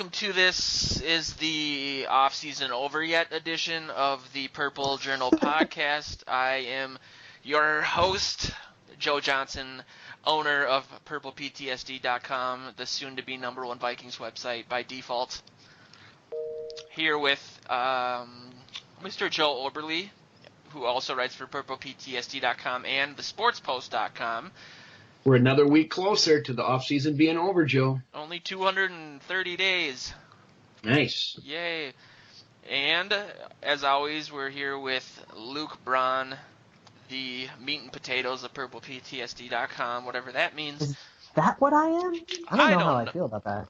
welcome to this is the off-season over yet edition of the Purple Journal podcast. I am your host, Joe Johnson, owner of purplePTSD.com, the soon-to-be number one Vikings website by default. Here with Mr. Joe Oberle, who also writes for purplePTSD.com and thesportspost.com. We're another week closer to the off-season being over, Joe. Only 230 days. Nice. Yay. And, as always, we're here with Luke Braun, the meat and potatoes of purplePTSD.com, whatever that means. Is that what I am? I don't know how I feel about that.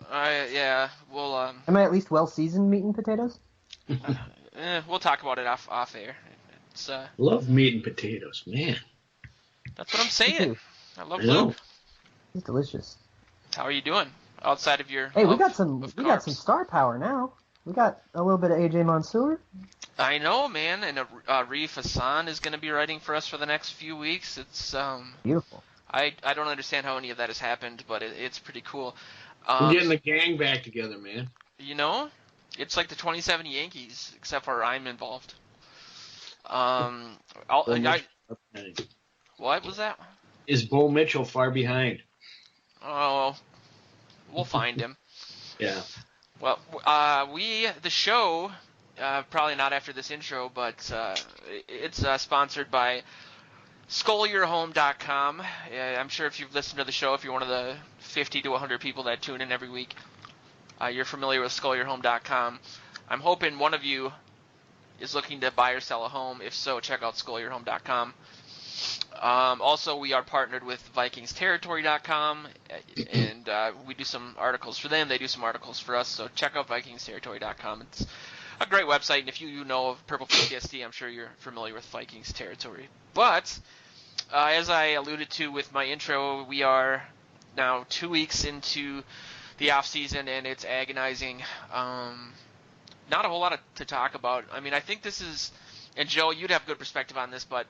Yeah, we'll... Am I at least well-seasoned meat and potatoes? We'll talk about it off air. It's, love meat and potatoes, man. That's what I'm saying. I love Luke. It's delicious. How are you doing outside of your? Hey, we got some star power now. We got a little bit of AJ Mansour. I know, man, and Reef Hassan is going to be writing for us for the next few weeks. It's beautiful. I don't understand how any of that has happened, but it's pretty cool. We're getting the gang back together, man. You know, it's like the 27 Yankees, except for I'm involved. What was that? Is Bo Mitchell far behind? Oh, we'll find him. Yeah. Well, the show, probably not after this intro, but it's sponsored by SkullYourHome.com. I'm sure if you've listened to the show, if you're one of the 50 to 100 people that tune in every week, you're familiar with SkullYourHome.com. I'm hoping one of you is looking to buy or sell a home. If so, check out SkullYourHome.com. Also, we are partnered with VikingsTerritory.com, and we do some articles for them. They do some articles for us, so check out VikingsTerritory.com. It's a great website, and if you know of Purple PTSD, I'm sure you're familiar with Vikings Territory. But, as I alluded to with my intro, we are now 2 weeks into the off-season, and it's agonizing. Not a whole lot to talk about. I mean, I think this is, and Joe, you'd have good perspective on this, but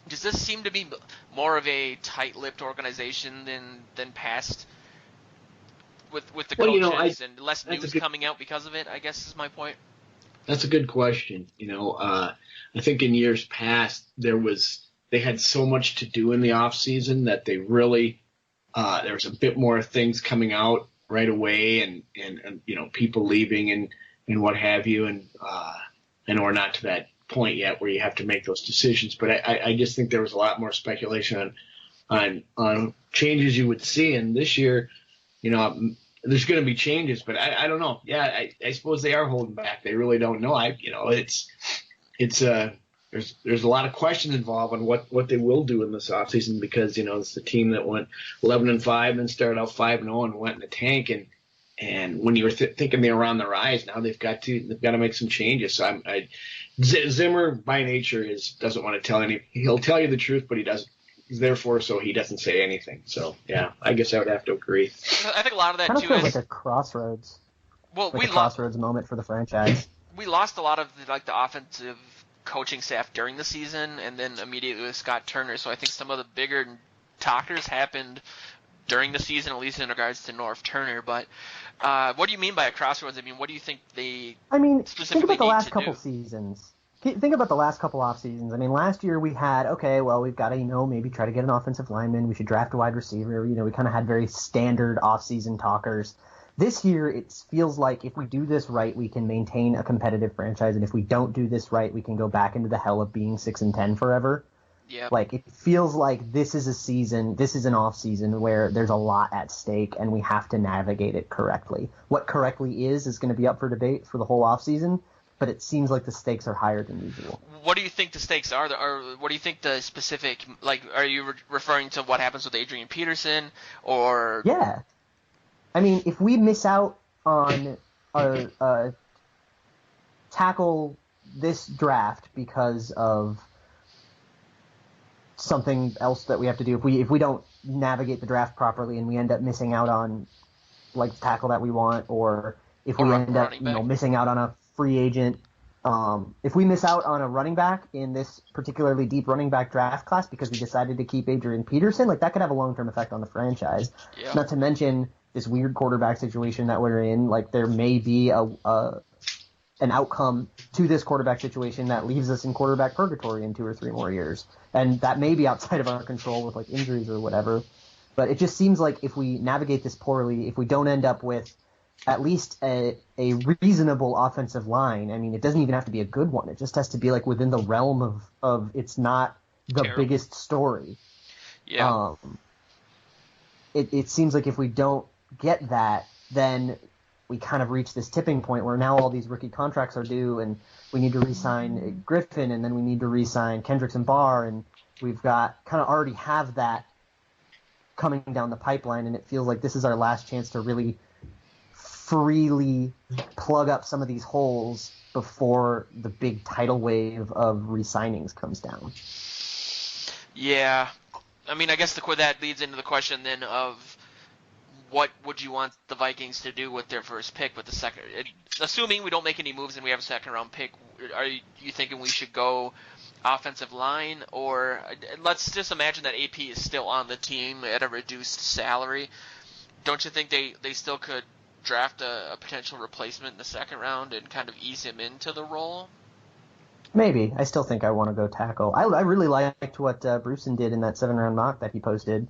does this seem to be more of a tight-lipped organization than past with the coaches and less news coming out because of it, I guess is my point? That's a good question. I think in years past they had so much to do in the off-season that they really there was a bit more things coming out right away and people leaving and what have you, and we're not to that point yet where you have to make those decisions, but I just think there was a lot more speculation on changes you would see, and this year, there's going to be changes, but I don't know. Yeah, I suppose they are holding back. They really don't know. There's a lot of questions involved on what they will do in this offseason because it's the team that went 11-5 and then started out 5-0 and went in the tank, and when you were thinking they were on the rise, now they've got to make some changes. So Zimmer by nature doesn't want to tell he'll tell you the truth, but he doesn't. Therefore, so he doesn't say anything. So yeah, I guess I would have to agree. I think a lot of that kind of too feels is like a crossroads. Well, like a crossroads moment for the franchise. We lost a lot of the offensive coaching staff during the season, and then immediately with Scott Turner. So I think some of the bigger talkers happened during the season, at least in regards to Norv Turner. But what do you mean by a crossroads? I mean, what do you think they specifically think about the last couple do? seasons. Think about the last couple off seasons. I mean, last year we had, we've got to, maybe try to get an offensive lineman. We should draft a wide receiver. We kind of had very standard off-season talkers. This year, it feels like if we do this right, we can maintain a competitive franchise. And if we don't do this right, we can go back into the hell of being 6-10 forever. Yep. Like, it feels like this is an off season where there's a lot at stake and we have to navigate it correctly. What correctly is going to be up for debate for the whole off season, but it seems like the stakes are higher than usual. What do you think the stakes are? Or what do you think the specific, are you referring to what happens with Adrian Peterson or? Yeah. I mean, if we miss out on a tackle this draft because of something else that we have to do, if we don't navigate the draft properly and we end up missing out on the tackle that we want, or if we end up missing out on a free agent, if we miss out on a running back in this particularly deep running back draft class because we decided to keep Adrian Peterson, that could have a long-term effect on the franchise. Yeah. Not to mention this weird quarterback situation that we're in. Like there may be an outcome to this quarterback situation that leaves us in quarterback purgatory in 2 or 3 more years, and that may be outside of our control with like injuries or whatever. But it just seems like if we navigate this poorly, if we don't end up with at least a reasonable offensive line, I mean, it doesn't even have to be a good one. It just has to be like within the realm of it's not the Terrible. biggest story. Yeah. It seems like if we don't get that, then we kind of reach this tipping point where now all these rookie contracts are due, and we need to re-sign Griffin, and then we need to re-sign Kendricks and Barr, and we've got kind of already have that coming down the pipeline, and it feels like this is our last chance to really freely plug up some of these holes before the big tidal wave of re-signings comes down. Yeah. I mean, I guess that leads into the question then of what would you want the Vikings to do with their first pick with the second? Assuming we don't make any moves and we have a second-round pick, are you thinking we should go offensive line, or let's just imagine that AP is still on the team at a reduced salary? Don't you think they still could draft a potential replacement in the second round and kind of ease him into the role? Maybe. I still think I want to go tackle. I really liked what Bruceson did in that 7-round mock that he posted.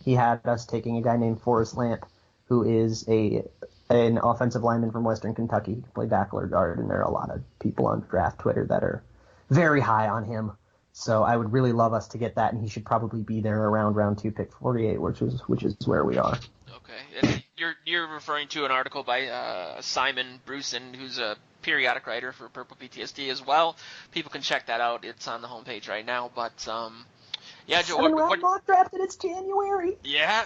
He had us taking a guy named Forrest Lamp, who is an offensive lineman from Western Kentucky. He played back or guard, and there are a lot of people on draft Twitter that are very high on him. So I would really love us to get that, and he should probably be there around round 2, pick 48, which is where we are. Okay. And you're referring to an article by Simon Bruceson, who's a periodic writer for Purple PTSD as well. People can check that out. It's on the homepage right now. But yeah, Joe. 7-round mock draft, and it's January. Yeah,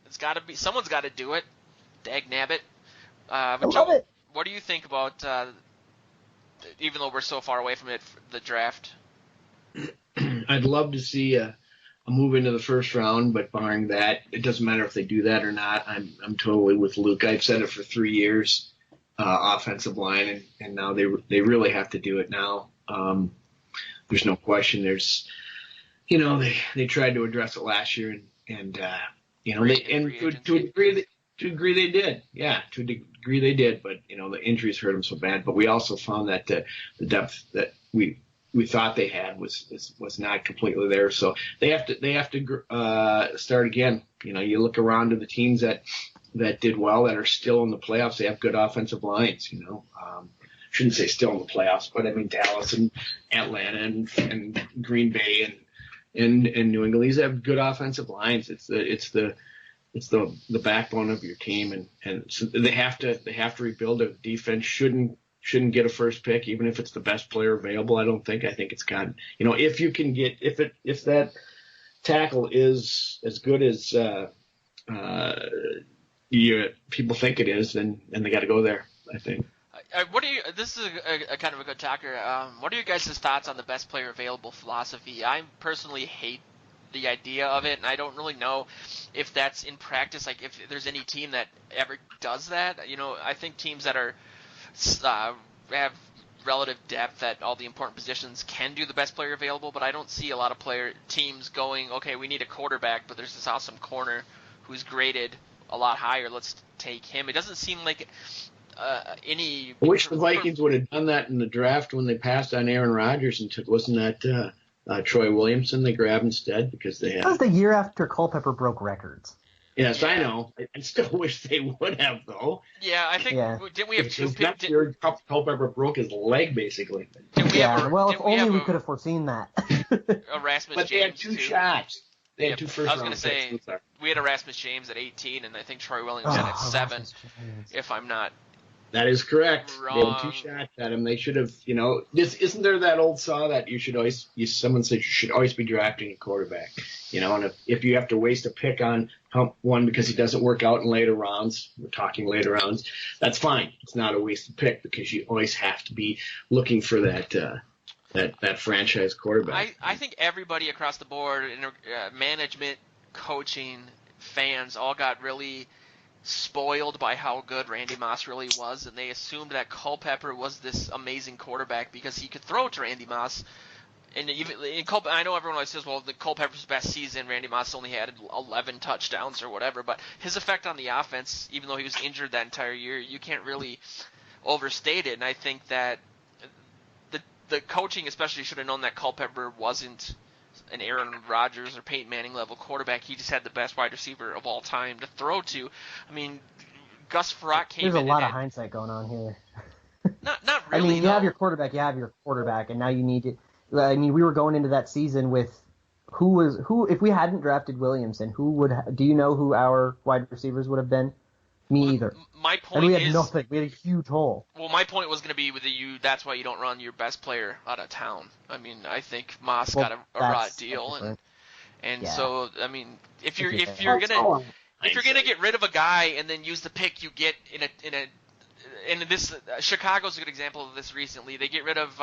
it's got to be. Someone's got to do it. Dag nabbit. I But love Joe, it. what do you think about? Even though we're so far away from it, the draft. I'd love to see a move into the first round, but barring that, it doesn't matter if they do that or not. I'm totally with Luke. I've said it for 3 years, offensive line, and now they really have to do it now. There's no question. They tried to address it last year, and to a degree they did. Yeah, to a degree they did, but the injuries hurt them so bad. But we also found that the depth that we thought they had was not completely there. So they have to start again. You look around to the teams that did well, that are still in the playoffs. They have good offensive lines. Shouldn't say still in the playoffs, but I mean Dallas and Atlanta and Green Bay and New England. These have good offensive lines. It's the backbone of your team, and so they have to rebuild. A defense shouldn't get a first pick, even if it's the best player available. I think it's gotten, if you can get, if that tackle is as good as people think it is, then they got to go there, I think. This is a kind of a good talker. What are your guys' thoughts on the best player available philosophy? I personally hate the idea of it, and I don't really know if that's in practice, like if there's any team that ever does that. I think teams that are have relative depth at all the important positions can do the best player available, but I don't see a lot of teams going, okay, we need a quarterback, but there's this awesome corner who's graded a lot higher. Let's take him. It doesn't seem like any. I wish the Vikings would have done that in the draft when they passed on Aaron Rodgers and took. Wasn't that Troy Williamson they grabbed instead because they had. That was the year after Culpepper broke records. Yes, yeah. I know. I still wish they would have, though. Yeah, I think didn't we have two picks? Culpepper broke his leg, basically. If only we could have foreseen that. Erasmus but James. They had two shots. They had two first round picks. I was going to say, we had Erasmus James at 18, and I think Troy Williamson at 7, if I'm not. That is correct. Wrong. They had two shots at him. They should have, isn't there that old saw that someone said you should always be drafting a quarterback, and if you have to waste a pick on one because he doesn't work out in later rounds, we're talking later rounds, that's fine. It's not a wasted pick because you always have to be looking for that franchise quarterback. I think everybody across the board, management, coaching, fans, all got really spoiled by how good Randy Moss really was, and they assumed that Culpepper was this amazing quarterback because he could throw to Randy Moss And even in I know everyone always says, well, the Culpepper's best season, Randy Moss only had 11 touchdowns or whatever, but his effect on the offense, even though he was injured that entire year, you can't really overstate it. And I think that the coaching especially should have known that Culpepper wasn't an Aaron Rodgers or Peyton Manning level quarterback. He just had the best wide receiver of all time to throw to. I mean, Gus Frerotte came in. There's a lot of hindsight going on here. Not really. I mean, you have your quarterback, and now you need to. I mean, we were going into that season with who if we hadn't drafted Williamson, do you know who our wide receivers would have been? Me either. My point and we had nothing. We had a huge hole. Well, my point was going to be with that's why you don't run your best player out of town. I mean, I think Moss got a raw deal, and so I mean, if you're gonna get rid of a guy and then use the pick you get in this Chicago's a good example of this recently. They get rid of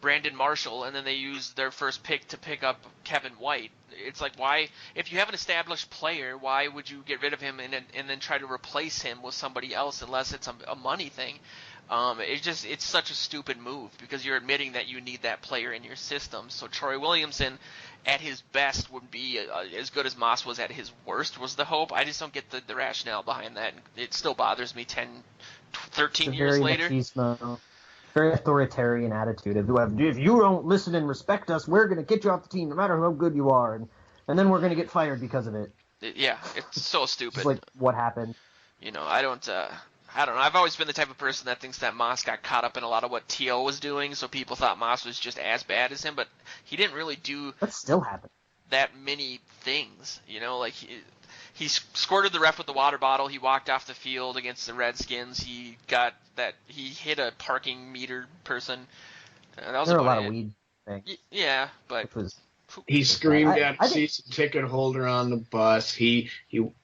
Brandon Marshall, and then they use their first pick to pick up Kevin White. It's like, why, if you have an established player, why would you get rid of him and then try to replace him with somebody else unless it's a money thing? It's such a stupid move because you're admitting that you need that player in your system. So Troy Williamson at his best would be as good as Moss was at his worst was the hope. I just don't get the rationale behind that. It still bothers me 10, 13 years later. Machismo. Very authoritarian attitude. If you don't listen and respect us, we're going to get you off the team no matter how good you are. And then we're going to get fired because of it. Yeah, it's so stupid. It's like what happened. I don't know. I've always been the type of person that thinks that Moss got caught up in a lot of what T.O. was doing, so people thought Moss was just as bad as him, but he didn't really do that still happened. That many things. Like he squirted the ref with the water bottle. He walked off the field against the Redskins. He hit a parking meter person. That was there were a lot of weed things. Yeah, but he screamed at a season ticket holder on the bus. He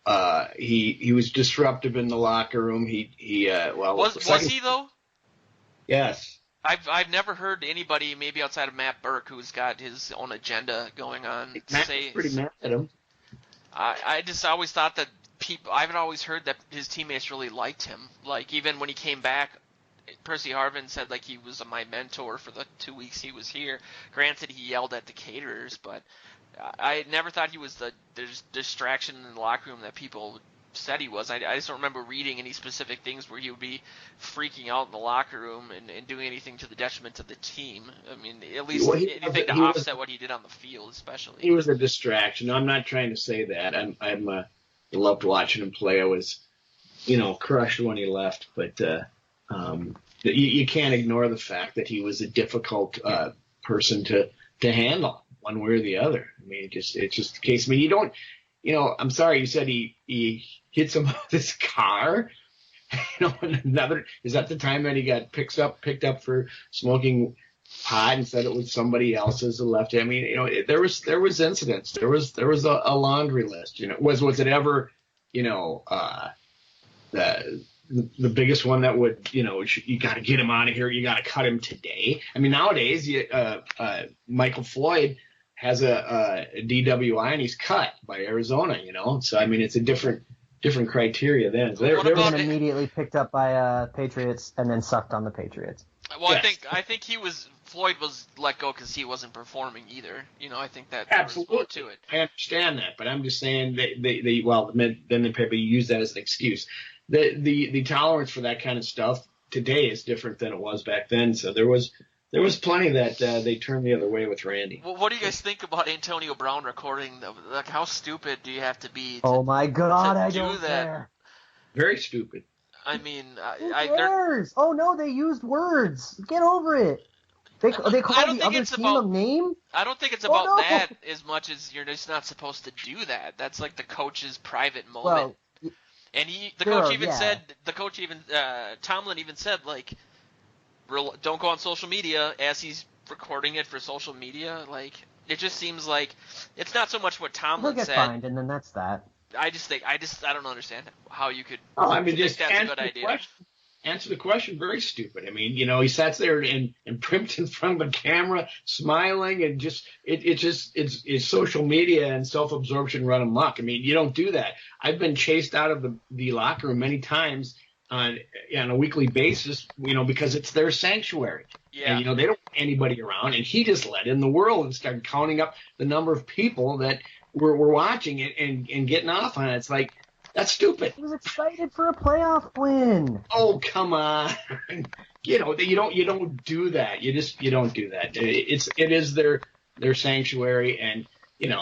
was disruptive in the locker room. Was he though? Yes. I've never heard anybody, maybe outside of Matt Burke, who's got his own agenda going on. Matt was pretty mad at him. I just always thought that I've always heard that his teammates really liked him. Like, even when he came back, Percy Harvin said, like, he was my mentor for the 2 weeks he was here. Granted, he yelled at the caterers, but I never thought he was the distraction in the locker room that people said he was. I just don't remember reading any specific things where he would be freaking out in the locker room and doing anything to the detriment of the team. I mean, at least anything to offset what he did on the field, especially. He was a distraction. I'm not trying to say that. I loved watching him play. I was, crushed when he left, but you can't ignore the fact that he was a difficult person to handle one way or the other. I mean, it's just the case. I mean, you don't. I'm sorry. You said he hit some of his car. Is that the time that he got picked up for smoking pot and said it was somebody else's left? I mean, there was incidents. There was a laundry list. Was it ever, the biggest one that would, you got to get him out of here. You got to cut him today. I mean, nowadays, Michael Floyd has a DWI and he's cut by Arizona, So, I mean, it's a different criteria then. They're immediately picked up by Patriots and then sucked on the Patriots. Well, yes. I think Floyd was let go because he wasn't performing either. I think that there was more to it. I understand that, but I'm just saying then they probably use that as an excuse. The tolerance for that kind of stuff today is different than it was back then. So there was plenty that they turned the other way with Randy. Well, what do you guys think about Antonio Brown recording? Like, how stupid do you have to be? Oh my God, I don't care. Very stupid. I mean, who cares? Oh no, they used words. Get over it. They called the other team a name. I don't think it's about that as much as you're just not supposed to do that. That's like the coach's private moment. Well, and Tomlin even said, like, don't go on social media as he's recording it for social media. Like, it just seems like it's not so much what Tomlin said. He'll get fined, and then that's that. I don't understand how you could. Just that's a good idea. Answer the question. Very stupid. I mean, he sat there and primped in front of the camera, smiling, and it's social media and self-absorption run amok. I mean, you don't do that. I've been chased out of the locker room many times on a weekly basis, because it's their sanctuary. Yeah. And, they don't want anybody around. And he just let in the world and started counting up the number of people that were watching it and getting off on it. It's like, that's stupid. He was excited for a playoff win. Oh, come on. You don't do that. You don't do that. It is their sanctuary. And, should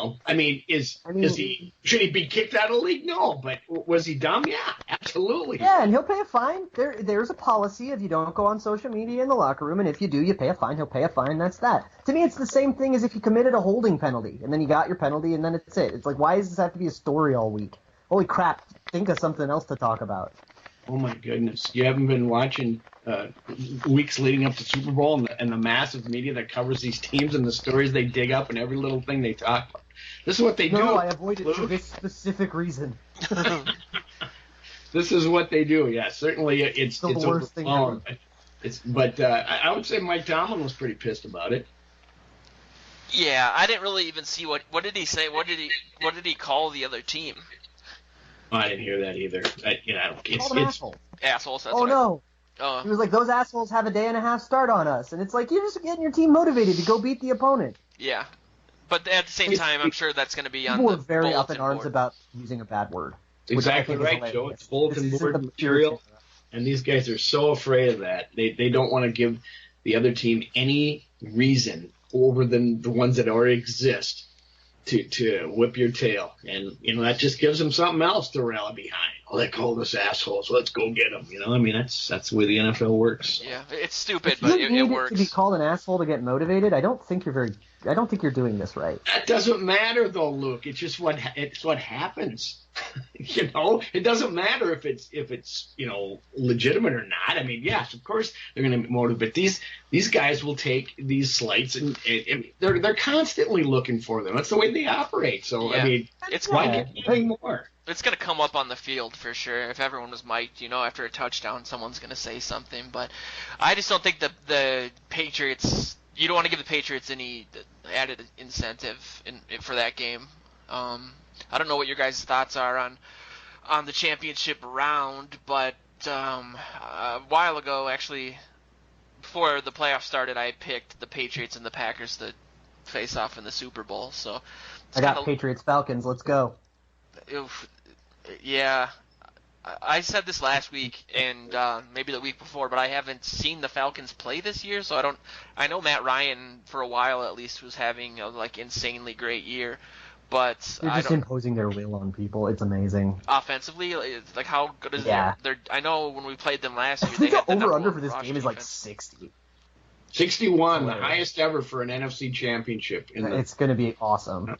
he be kicked out of the league? No, but was he dumb? Yeah, absolutely. Yeah, and he'll pay a fine. There's a policy of you don't go on social media in the locker room, and if you do, you pay a fine. He'll pay a fine. That's that. To me, it's the same thing as if you committed a holding penalty, and then you got your penalty, and then it's it. It's like, why does this have to be a story all week? Holy crap, think of something else to talk about. Oh, my goodness. You haven't been watching weeks leading up to Super Bowl and the massive media that covers these teams and the stories they dig up and every little thing they talk about. This is what they do. No, I avoid it for this specific reason. This is what they do. Yeah, certainly it's the worst thing ever. But I would say Mike Tomlin was pretty pissed about it. Yeah, I didn't really even see what did he say? What did he call the other team? I didn't hear that either. It's assholes. That's no. He was like, those assholes have a day and a half start on us. And it's like, you're just getting your team motivated to go beat the opponent. Yeah. But at the same time, I'm sure that's going to be on the People were very up in arms board. about using a bad word. Exactly right, Joe. It's bulletin board material. And these guys are so afraid of that. They don't want to give the other team any reason over than the ones that already exist to whip your tail. And, that just gives them something else to rally behind. Oh, they called us assholes. Let's go get them. That's the way the NFL works. Yeah, it's stupid, if but you it need works. To be called an asshole to get motivated, I don't think you're doing this right. That doesn't matter, though, Luke. It's just what happens. It doesn't matter if it's legitimate or not. I mean, yes, of course they're going to motivate. These guys will take these slights and they're constantly looking for them. That's the way they operate. So yeah. I mean, why get anything more? It's going to come up on the field for sure. If everyone was mic'd, after a touchdown, someone's going to say something. But I just don't think the Patriots. You don't want to give the Patriots any added incentive for that game. I don't know what your guys' thoughts are on the championship round, but a while ago, actually, before the playoffs started, I picked the Patriots and the Packers to face off in the Super Bowl. So I got Patriots Falcons. Let's go. Yeah, I said this last week and maybe the week before, but I haven't seen the Falcons play this year, so I know Matt Ryan for a while at least was having a insanely great year. But they're just imposing their will on people. It's amazing. Offensively, it's like how good is their I know when we played them last year, I think the over-under for this game is like 60. 61, the highest ever for an NFC championship. It's going to be awesome.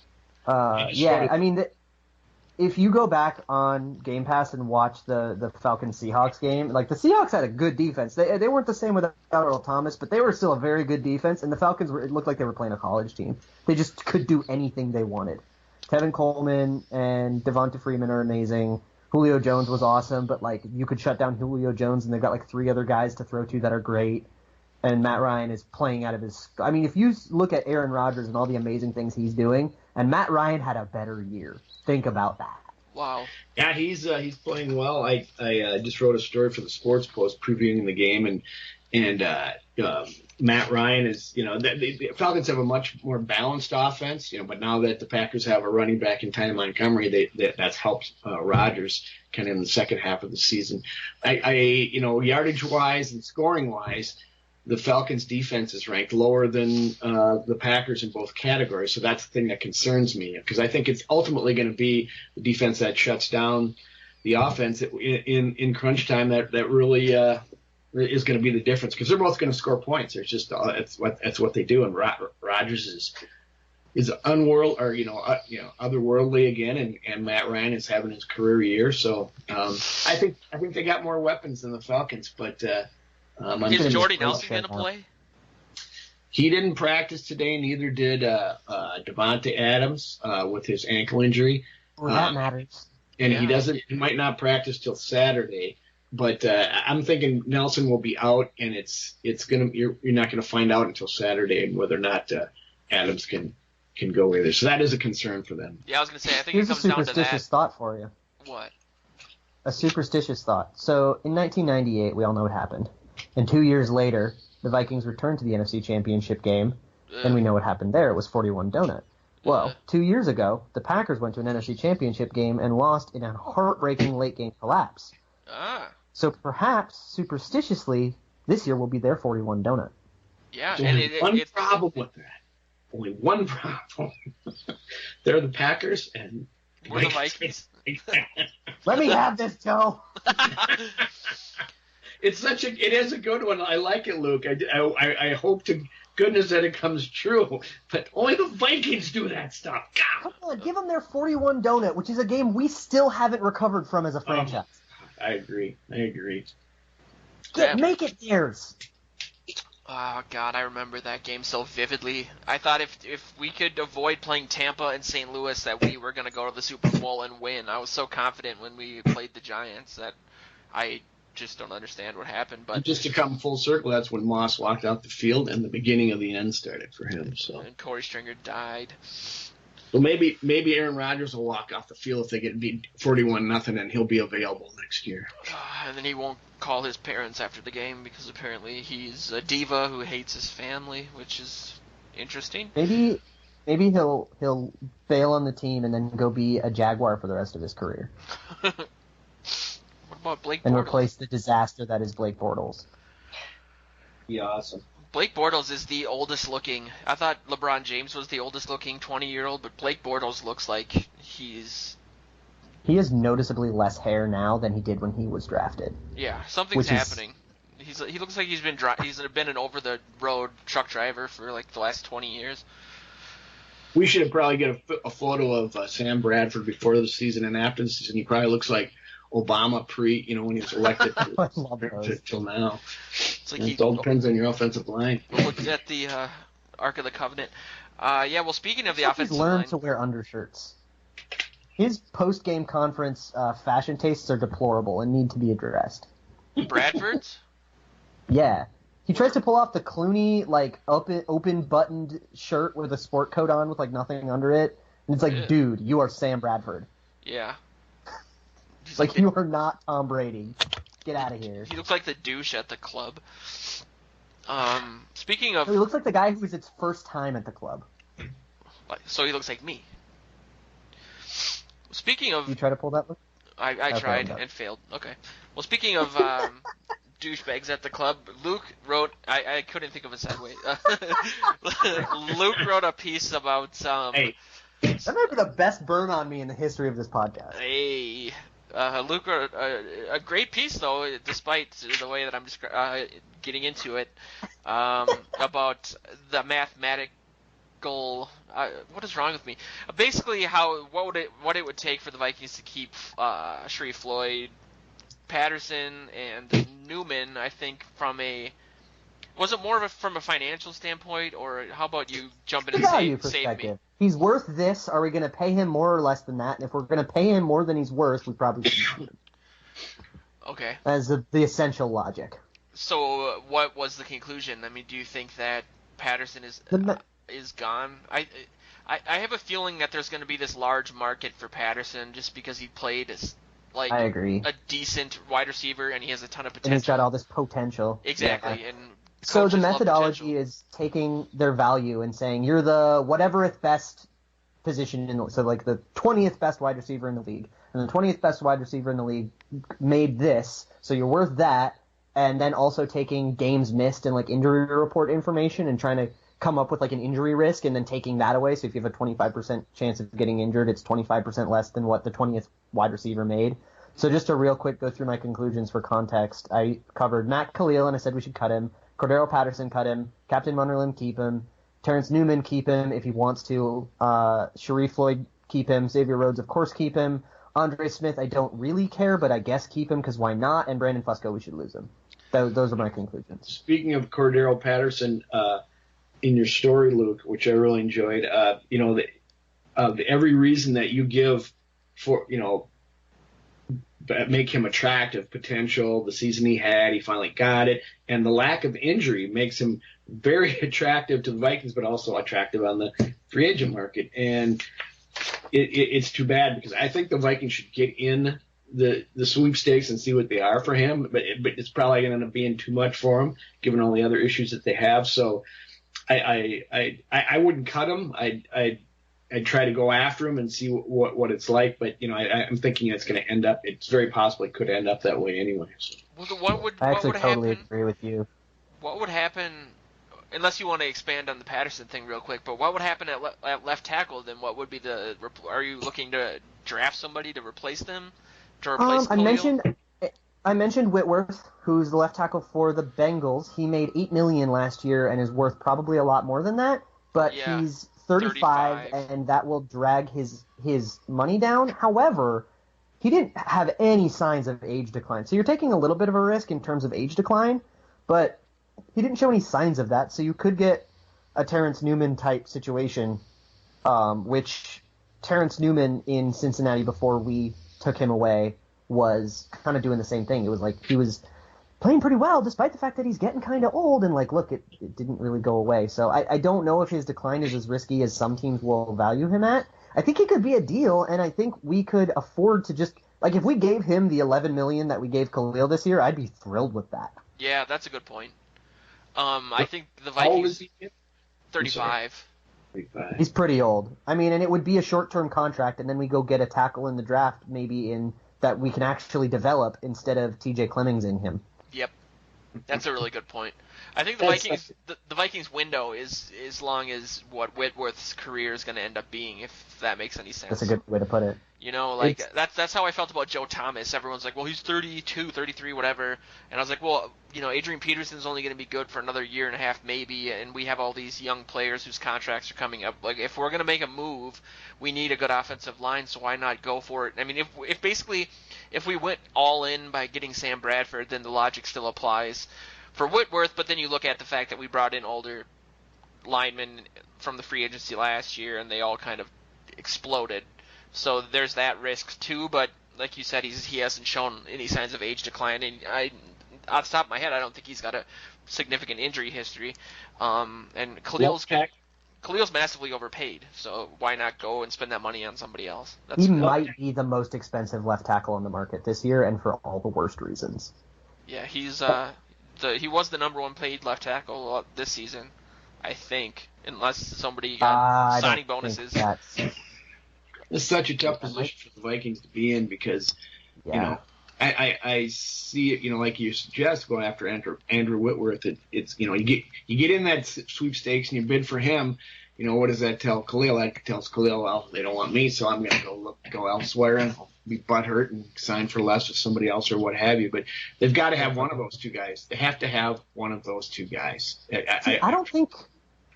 I mean, if you go back on Game Pass and watch the Falcons-Seahawks game, the Seahawks had a good defense. They weren't the same without Earl Thomas, but they were still a very good defense, and the Falcons it looked like they were playing a college team. They just could do anything they wanted. Tevin Coleman and Devonta Freeman are amazing. Julio Jones was awesome, but you could shut down Julio Jones, and they've got 3 other guys to throw to that are great. And Matt Ryan is playing out of his. I mean, if you look at Aaron Rodgers and all the amazing things he's doing, and Matt Ryan had a better year. Think about that. Wow. Yeah, he's playing well. I just wrote a story for the Sports Post previewing the game, and Matt Ryan is, the Falcons have a much more balanced offense, but now that the Packers have a running back in Ty Montgomery, that's helped Rodgers kind of in the second half of the season. Yardage wise and scoring wise, the Falcons defense is ranked lower than the Packers in both categories. So that's the thing that concerns me, because I think it's ultimately going to be the defense that shuts down the offense in crunch time that really is going to be the difference, because they're both going to score points. It's just that's what they do. And Rodgers is otherworldly again, and Matt Ryan is having his career year. So I think they got more weapons than the Falcons, but. Is Jordy Nelson going to play? He didn't practice today. Neither did Devontae Adams with his ankle injury. Well, that matters. And he might not practice till Saturday. But I'm thinking Nelson will be out, and you're not going to find out until Saturday whether or not Adams can go either. So that is a concern for them. Yeah, I was going to say, I think Here's it comes down to that. Here's a superstitious thought for you. What? A superstitious thought. So in 1998, we all know what happened. And 2 years later, the Vikings returned to the NFC Championship game, and we know what happened there. It was 41 donut. Well, 2 years ago, the Packers went to an NFC Championship game and lost in a heartbreaking late-game collapse. So perhaps, superstitiously, this year will be their 41 donut. Yeah, Only one problem with that. Only one problem. They're the Packers, and we're the Vikings. Let me have this, Joe. It is a good one. I like it, Luke. I hope to goodness that it comes true. But only the Vikings do that stuff. God. Come on, give them their 41 donut, which is a game we still haven't recovered from as a franchise. I agree. Make it theirs. Oh, God, I remember that game so vividly. I thought if we could avoid playing Tampa and St. Louis that we were going to go to the Super Bowl and win. I was so confident when we played the Giants that I just don't understand what happened. But just to come full circle, that's when Moss walked out the field and the beginning of the end started for him. So. And Corey Stringer died. Well, maybe Aaron Rodgers will walk off the field if they get beat 41-0, and he'll be available next year. And then he won't call his parents after the game because apparently he's a diva who hates his family, which is interesting. Maybe he'll bail on the team and then go be a Jaguar for the rest of his career. What about Blake Bortles? And replace the disaster that is Blake Bortles. Be awesome. Blake Bortles is the oldest looking. I thought LeBron James was the oldest looking 20-year-old, but Blake Bortles looks like he has noticeably less hair now than he did when he was drafted. Yeah, something's happening. He looks like he's been an over-the-road truck driver for like the last 20 years. We should probably get a photo of Sam Bradford before the season and after the season. He probably looks like Obama when he was elected till now. It's like it all depends on your offensive line. We'll look at the Ark of the Covenant. Well, speaking of the offensive line, he's learned to wear undershirts. His post-game conference fashion tastes are deplorable and need to be addressed. Bradford's? Yeah. He tries to pull off the Clooney, open buttoned shirt with a sport coat on with, nothing under it. And it's like, dude, you are Sam Bradford. Yeah. You are not Tom Brady. Get out of here. He looks like the douche at the club. Speaking of... He looks like the guy who was its first time at the club. So he looks like me. Speaking of... You try to pull that look? I tried and failed. Okay. Well, speaking of douchebags at the club, Luke wrote... I couldn't think of a segue. Luke wrote a piece about... Hey. That might be the best burn on me in the history of this podcast. Hey... Luke wrote a great piece, though, despite the way that I'm getting into it, about the mathematical. What is wrong with me? Basically, what it would take for the Vikings to keep Sharif Floyd, Patterson, and Newman. I think was it more from a financial standpoint, or how about you jump in and save me? He's worth this. Are we going to pay him more or less than that? And if we're going to pay him more than he's worth, we probably shouldn't. Okay. As the essential logic. So, what was the conclusion? I mean, do you think that Patterson is gone? I have a feeling that there's going to be this large market for Patterson just because he played as I agree. a decent wide receiver and he has a ton of potential. And he's got all this potential. Exactly. Yeah. And so the methodology is taking their value and saying you're the whateverth best position the 20th best wide receiver in the league, and the 20th best wide receiver in the league made this, so you're worth that, and then also taking games missed and injury report information and trying to come up with an injury risk and then taking that away. So if you have a 25% chance of getting injured, it's 25% less than what the 20th wide receiver made. So just to real quick go through my conclusions for context, I covered Matt Khalil and I said we should cut him. Cordero Patterson, cut him. Captain Munnerlyn, keep him. Terrence Newman, keep him if he wants to. Sharif Floyd, keep him. Xavier Rhodes, of course, keep him. Andre Smith, I don't really care, but I guess keep him because why not? And Brandon Fusco, we should lose him. Those are my conclusions. Speaking of Cordero Patterson, in your story, Luke, which I really enjoyed, every reason that you give for, make him attractive, potential, the season he had, he finally got it, and the lack of injury makes him very attractive to the Vikings, but also attractive on the free agent market. And it's too bad because I think the Vikings should get in the sweepstakes and see what they are for him. But it's probably going to end up being too much for him, given all the other issues that they have. So I wouldn't cut him. I'd try to go after him and see what it's like. But I'm thinking it's very possible it could end up that way anyway. So. I actually totally agree with you. What would happen? Unless you want to expand on the Patterson thing real quick, but what would happen at left tackle? Then what would be are you looking to draft somebody to replace them? To replace Khalil? I mentioned Whitworth, who's the left tackle for the Bengals. He made $8 million last year and is worth probably a lot more than that. But he's 35, and that will drag his money down. However, he didn't have any signs of age decline. So you're taking a little bit of a risk in terms of age decline, but he didn't show any signs of that, so you could get a Terrence Newman type situation, which Terrence Newman in Cincinnati before we took him away was kind of doing the same thing. It was like he was playing pretty well despite the fact that he's getting kind of old, and look, it didn't really go away. So I don't know if his decline is as risky as some teams will value him at. I think he could be a deal, and I think we could afford to just if we gave him the $11 million that we gave Khalil this year, I'd be thrilled with that. Yeah, that's a good point. I think the Vikings. How old is he? 35. 35. He's pretty old. I mean, and it would be a short-term contract, and then we go get a tackle in the draft, maybe that we can actually develop instead of T.J. Clemmings in him. Yep, that's a really good point. I think the Vikings window is as long as what Whitworth's career is going to end up being, if that makes any sense. That's a good way to put it. That's how I felt about Joe Thomas. Everyone's like, well, he's 32, 33, whatever. And I was like, well, Adrian Peterson's only going to be good for another year and a half maybe, and we have all these young players whose contracts are coming up. Like, if we're going to make a move, we need a good offensive line, so why not go for it? I mean, if we went all in by getting Sam Bradford, then the logic still applies for Whitworth, but then you look at the fact that we brought in older linemen from the free agency last year, and they all kind of exploded. So there's that risk too, but like you said, he hasn't shown any signs of age decline, and off the top of my head, I don't think he's got a significant injury history. And Khalil's massively overpaid, so why not go and spend that money on somebody else? He might be the most expensive left tackle on the market this year, and for all the worst reasons. Yeah, he was the number one paid left tackle this season, I think, unless somebody got signing bonuses. It's such a tough position for the Vikings to be in because, I see it, like you suggest, going after Andrew Whitworth. It's you get in that sweepstakes and you bid for him. What does that tell Khalil? That tells Khalil, well, they don't want me, so I'm going to go elsewhere and I'll be butthurt and sign for less with somebody else or what have you. But they've got to have one of those two guys. They have to have one of those two guys. I don't think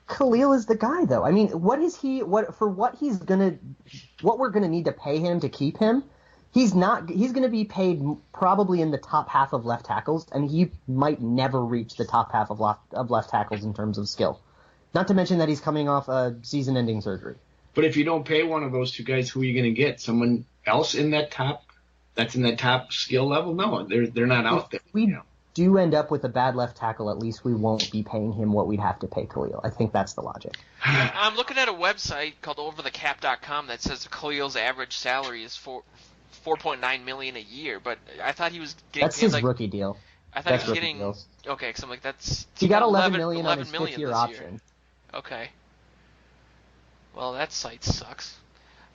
Khalil is the guy, though. I mean, what we're gonna need to pay him to keep him? He's gonna be paid probably in the top half of left tackles, and he might never reach the top half of left tackles in terms of skill. Not to mention that he's coming off a season-ending surgery. But if you don't pay one of those two guys, who are you going to get? Someone else in that top skill level? No, they're not out there. We do end up with a bad left tackle, at least we won't be paying him what we'd have to pay Khalil. I think that's the logic. I'm looking at a website called overthecap.com that says Khalil's average salary is $4.9 million a year, but I thought he was getting that's his rookie deal. I thought he was getting deals. Okay, because I'm like he got $11 million on his fifth-year option. Okay. Well, that site sucks.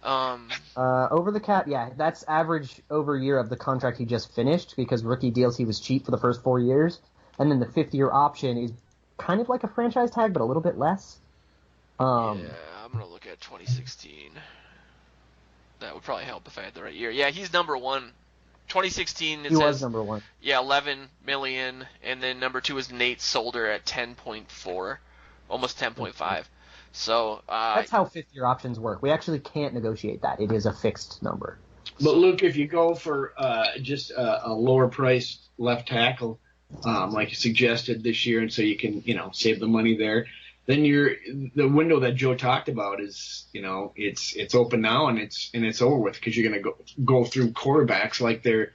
Over the cap, yeah, that's average over year of the contract he just finished, because rookie deals he was cheap for the first 4 years, and then the fifth-year option is kind of like a franchise tag, but a little bit less. Yeah, I'm gonna look at 2016. That would probably help if I had the right year. Yeah, he's number one. 2016. He was number one. Yeah, 11 million, and then number two is Nate Solder at 10.4, almost 10.5. So that's how fifth-year options work. We actually can't negotiate that. It is a fixed number. But Luke, if you go for just a lower-priced left tackle, like you suggested this year, and so you can save the money there, then the window that Joe talked about is it's open now and it's over with, because you're going to go through quarterbacks like they're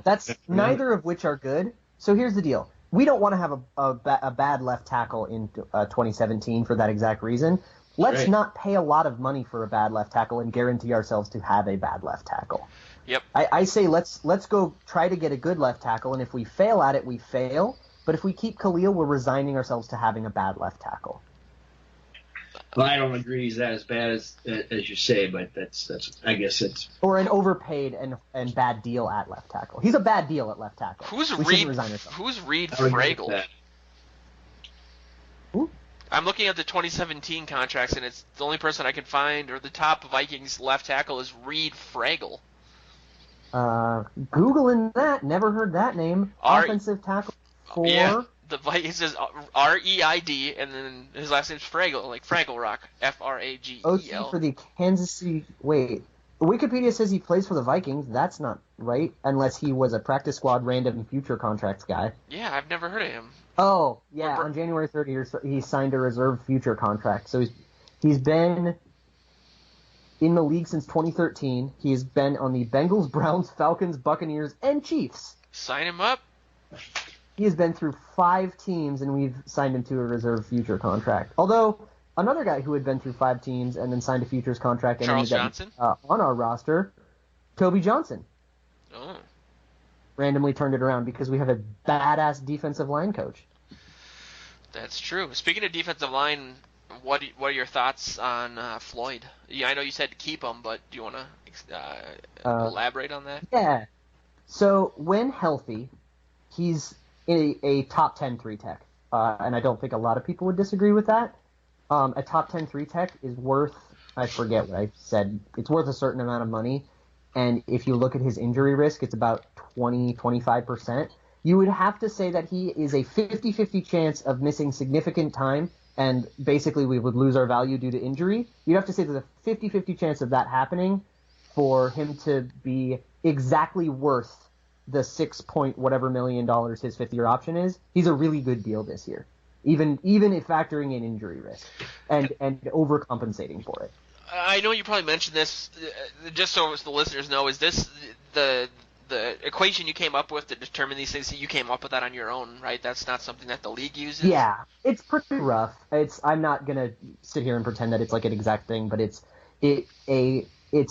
that's neither of which are good. So here's the deal. We don't want to have a bad left tackle in 2017 for that exact reason. Let's right. not pay a lot of money for a bad left tackle and guarantee ourselves to have a bad left tackle. Yep. I say let's go try to get a good left tackle, and if we fail at it, we fail. But if we keep Khalil, we're resigning ourselves to having a bad left tackle. Well, I don't agree he's as bad as you say, but that's I guess it's or an overpaid and bad deal at left tackle. He's a bad deal at left tackle. Who's Reed Fragel? Who? I'm looking at the 2017 contracts, and it's the only person I can find, or the top Vikings left tackle is Reed Fragel. Googling that, never heard that name. Offensive tackle for. Yeah, it says R-E-I-D, and then his last name's Fragel, like Fraggle Rock, F-R-A-G-E-L. OC for the Kansas City. Wait, Wikipedia says he plays for the Vikings. That's not right, unless he was a practice squad random future contracts guy. Yeah, I've never heard of him. Oh, yeah, on January 30th, he signed a reserve future contract. So he's been in the league since 2013. He has been on the Bengals, Browns, Falcons, Buccaneers, and Chiefs. Sign him up. He has been through 5 teams, and we've signed him to a reserve future contract. Although, another guy who had been through 5 teams and then signed a futures contract and Charles Johnson? On our roster, Toby Johnson. Oh. Randomly turned it around because we have a badass defensive line coach. That's true. Speaking of defensive line, what are your thoughts on Floyd? Yeah, I know you said to keep him, but do you want to elaborate on that? Yeah. So when healthy, he's a top 10 3-tech, and I don't think a lot of people would disagree with that. A top 10 3-tech is worth, I forget what I said, it's worth a certain amount of money, and if you look at his injury risk, it's about 20-25%. You would have to say that he is a 50-50 chance of missing significant time, and basically we would lose our value due to injury. You'd have to say there's a 50-50 chance of that happening for him to be exactly worth the $6 million his 5th-year option is. He's a really good deal this year, even if factoring in injury risk and overcompensating for it. I know you probably mentioned this, just so the listeners know. Is this the equation you came up with to determine these things? You came up with that on your own, right? That's not something that the league uses? Yeah, it's pretty rough. I'm not gonna sit here and pretend that it's like an exact thing, but it's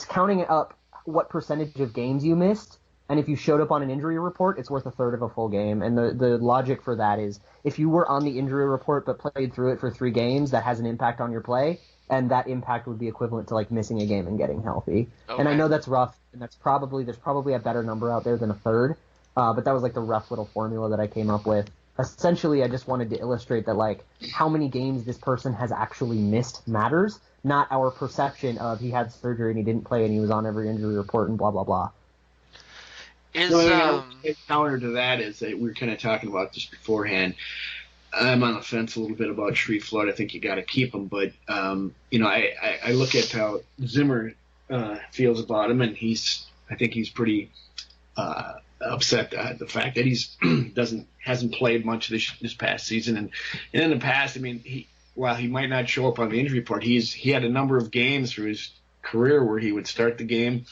counting up what percentage of games you missed. And if you showed up on an injury report, it's worth a third of a full game. And the logic for that is if you were on the injury report but played through it for 3 games, that has an impact on your play, and that impact would be equivalent to like missing a game and getting healthy. Okay. And I know that's rough, and there's probably a better number out there than a third. But that was like the rough little formula that I came up with. Essentially, I just wanted to illustrate that like how many games this person has actually missed matters, not our perception of he had surgery and he didn't play and he was on every injury report and blah blah blah. Counter to that is that we were kind of talking about this beforehand. I'm on the fence a little bit about Sharif Floyd. I think you got to keep him, but I look at how Zimmer feels about him, and I think he's pretty upset at the fact that he's hasn't played much this past season, and in the past, I mean, while he might not show up on the injury report, he had a number of games through his career where he would start the game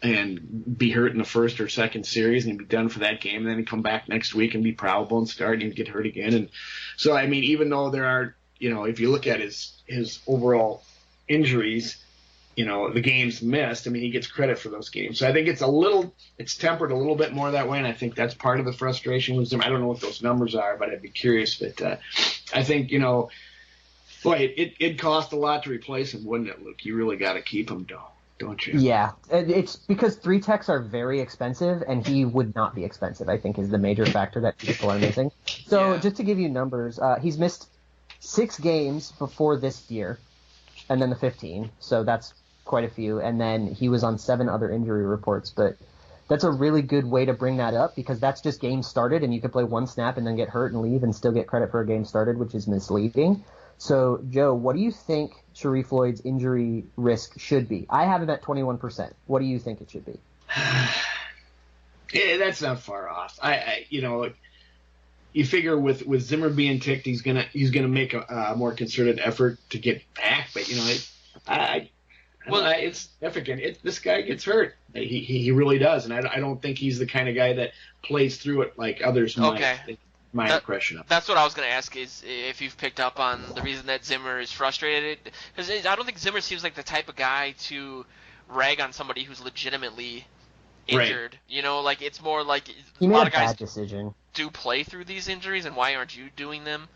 and be hurt in the first or second series and he'd be done for that game, and then he'd come back next week and be probable and start and he'd get hurt again. And so, I mean, even though there are, if you look at his overall injuries, the games missed, I mean, he gets credit for those games. So I think it's tempered a little bit more that way, and I think that's part of the frustration with him. I don't know what those numbers are, but I'd be curious. But I think, boy, it cost a lot to replace him, wouldn't it, Luke? You really got to keep him, don't you? Yeah, it's because 3-techs are very expensive, and he would not be expensive, I think, is the major factor that people are missing. So just to give you numbers, he's missed 6 games before this year, and then the 15, so that's quite a few. And then he was on 7 other injury reports, but that's a really good way to bring that up because that's just games started, and you could play 1 snap and then get hurt and leave and still get credit for a game started, which is misleading. So, Joe, what do you think Sharif Floyd's injury risk should be? I have him at 21%. What do you think it should be? Yeah, that's not far off. You figure with Zimmer being ticked, he's gonna make a more concerted effort to get back. But it's significant. This guy gets hurt. He really does, and I don't think he's the kind of guy that plays through it like others might. Okay. my impression of it. That's what I was going to ask, is if you've picked up on the reason that Zimmer is frustrated. Because I don't think Zimmer seems like the type of guy to rag on somebody who's legitimately injured. Right. Like it's more like He a made lot a of guys bad decision. do play through these injuries, and why aren't you doing them?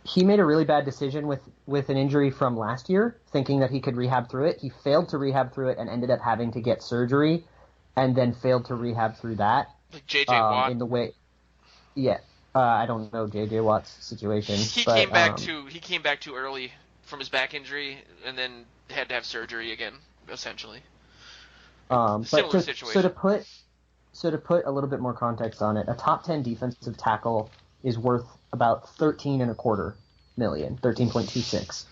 He made a really bad decision with an injury from last year, thinking that he could rehab through it. He failed to rehab through it and ended up having to get surgery, and then failed to rehab through that. Like J.J. Watt. In the way, yeah. I don't know J.J. Watt's situation. He came back too early from his back injury, and then had to have surgery again, essentially. Similar situation. So to put a little bit more context on it, a top 10 defensive tackle is worth about $13.25 million, 13.26.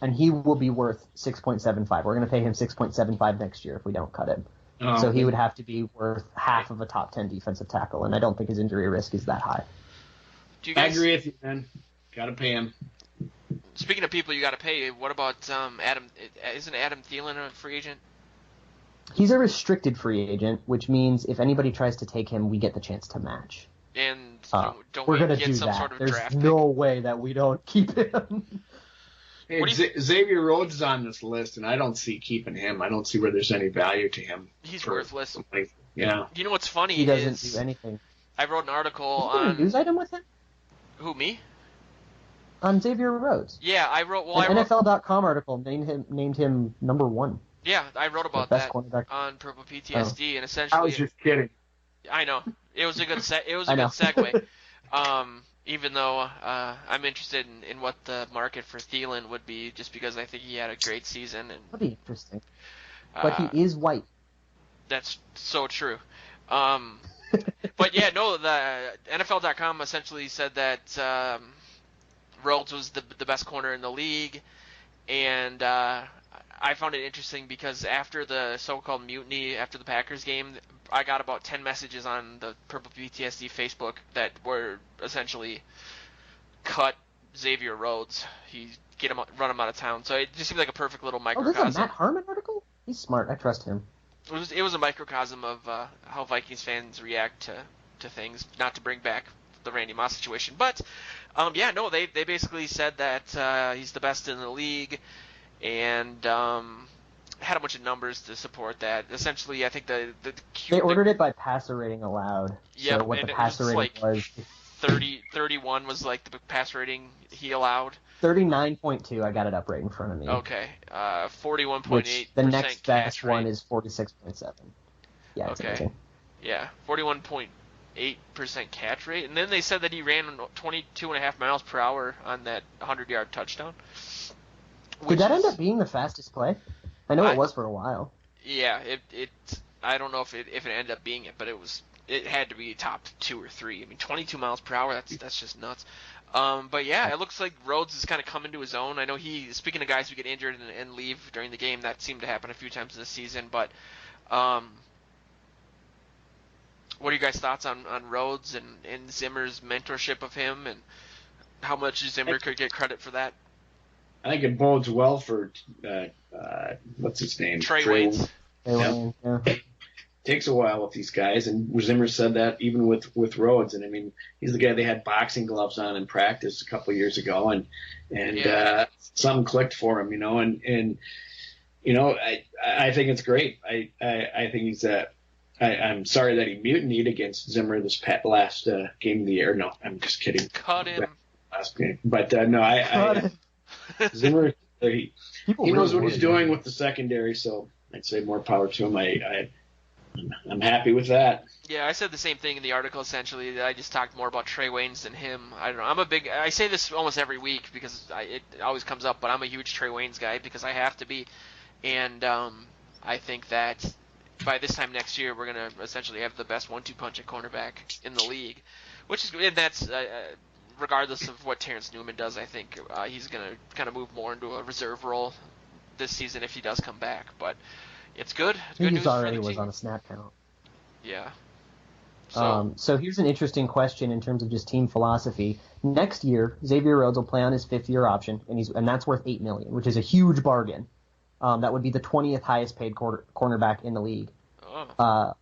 And he will be worth 6.75. We're going to pay him 6.75 next year if we don't cut him. So he would have to be worth half of a top 10 defensive tackle, and I don't think his injury risk is that high. I agree with you, man. Got to pay him. Speaking of people you got to pay, what about Adam? Isn't Adam Thielen a free agent? He's a restricted free agent, which means if anybody tries to take him, we get the chance to match. And don't we're we gonna get do some that. sort of There's draft no way that we don't keep him. Hey, Xavier Rhodes is on this list, and I don't see keeping him. I don't see where there's any value to him. He's worthless. Yeah. You know what's funny? He doesn't do anything. I wrote an article Did you on do a news item with him? Who, me? On Xavier Rhodes. Yeah, I wrote. NFL.com article named him number 1. Yeah, I wrote about best that cornerback. on Purple PTSD, and essentially. I was just kidding. I know it was a good segue. Even though I'm interested in what the market for Thielen would be, just because I think he had a great season. And that'd be interesting. But he is white. That's so true. But yeah, no, the NFL.com essentially said that Rhodes was the best corner in the league, and I found it interesting because after the so-called mutiny after the Packers game, I got about 10 messages on the Purple PTSD Facebook that were essentially cut Xavier Rhodes. Run him out of town. So it just seemed like a perfect little microcosm. Oh, this is a Matt Harmon article? He's smart. I trust him. It was a microcosm of how Vikings fans react to things. Not to bring back the Randy Moss situation, but they basically said that he's the best in the league, and had a bunch of numbers to support that. Essentially, I think they ordered it by passer rating allowed. Yeah, so what the passer rating was 31 was like the passer rating he allowed. 39.2. I got it up right in front of me. Okay, 41.8. The next best one is 46.7. Yeah. It's okay. amazing. Yeah, 41.8% catch rate, and then they said that he ran 22.5 miles per hour on that 100-yard touchdown. Did that end up being the fastest play? I know it was for a while. Yeah, it. I don't know if it ended up being it, but it had to be top 2 or 3. I mean, 22 miles per hour. That's just nuts. But yeah, it looks like Rhodes is kind of coming to his own. I know speaking of guys who get injured and leave during the game, that seemed to happen a few times this season. But what are you guys' thoughts on Rhodes and Zimmer's mentorship of him, and how much Zimmer could get credit for that? I think it bodes well for what's his name? Trey Waynes. Yeah. Takes a while with these guys, and Zimmer said that even with Rhodes. And I mean, he's the guy they had boxing gloves on in practice a couple of years ago, and something clicked for him, and I think it's great. I think he's I'm sorry that he mutinied against Zimmer this last game of the year. No, I'm just kidding. Cut him. Last game, but no, Zimmer, he knows what he's doing with the secondary, so I'd say more power to him. I'm happy with that. Yeah, I said the same thing in the article. Essentially, I just talked more about Trey Waynes than him. I don't know. I say this almost every week because it always comes up, but I'm a huge Trey Waynes guy because I have to be, and I think that by this time next year we're gonna essentially have the best 1-2 punch at cornerback in the league, and that's regardless of what Terrence Newman does. I think he's gonna kind of move more into a reserve role this season if he does come back, but. It's good. Good news already for the was team. on a snap count. Yeah. So here's an interesting question in terms of just team philosophy. Next year, Xavier Rhodes will play on his 5th-year option, and that's worth $8 million, which is a huge bargain. That would be the 20th highest paid cornerback in the league.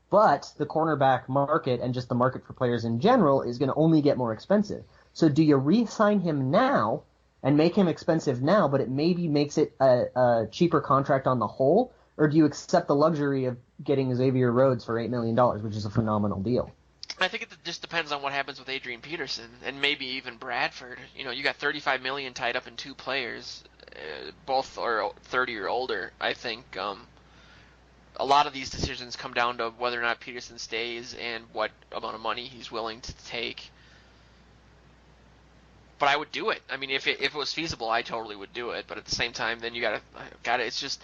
But the cornerback market and just the market for players in general is going to only get more expensive. So do you re-sign him now and make him expensive now, but it maybe makes it a cheaper contract on the whole? Or do you accept the luxury of getting Xavier Rhodes for $8 million, which is a phenomenal deal? I think it just depends on what happens with Adrian Peterson and maybe even Bradford. You got $35 million tied up in two players, both are 30 or older. I think a lot of these decisions come down to whether or not Peterson stays and what amount of money he's willing to take. But I would do it. I mean, if it was feasible, I totally would do it. But at the same time, then you gotta. It's just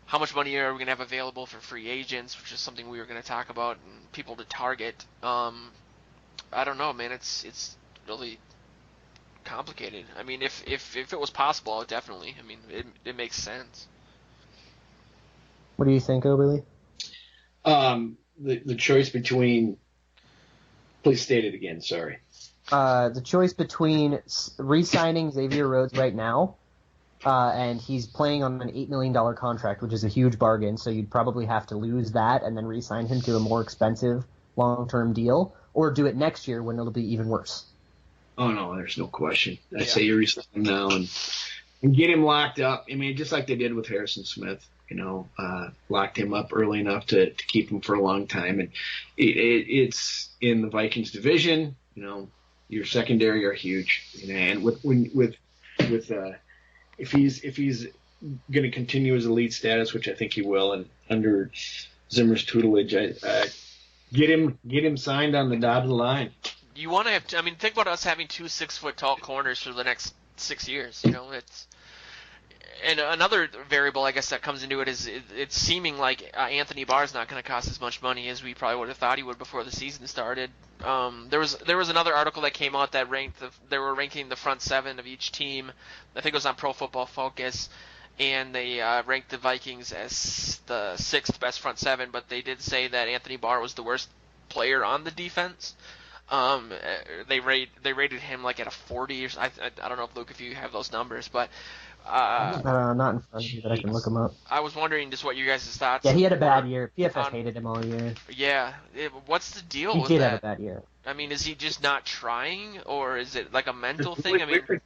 how much money are we gonna have available for free agents, which is something we were gonna talk about, and people to target. I don't know, man. It's really complicated. I mean, if it was possible, definitely. I mean, it makes sense. What do you think, Oberly? The choice between. Please state it again. Sorry. The choice between re-signing Xavier Rhodes right now, and he's playing on an $8 million contract, which is a huge bargain, so you'd probably have to lose that and then re-sign him to a more expensive long-term deal, or do it next year when it'll be even worse. Oh, no, there's no question. I say you re-sign him now and get him locked up. I mean, just like they did with Harrison Smith. Locked him up early enough to keep him for a long time. And it's in the Vikings division, your secondary are huge. And if he's going to continue his elite status, which I think he will, and under Zimmer's tutelage, get him signed on the dotted line. You want to have, think about us having 2 6-foot-tall corners for the next 6 years. And another variable, I guess, that comes into it is it's seeming like Anthony Barr is not going to cost as much money as we probably would have thought he would before the season started. There was another article that came out that they were ranking the front seven of each team. I think it was on Pro Football Focus, and they ranked the Vikings as the 6th best front seven, but they did say that Anthony Barr was the worst player on the defense. They rated him like at a 40 or I don't know, Luke, if you have those numbers, but not in front of you, but I can look him up. I was wondering just what you guys' thoughts. Yeah, he had a bad year. PFF hated him all year. Yeah, what's the deal with that? He did have a bad year. I mean, is he just not trying, or is it like a mental thing? You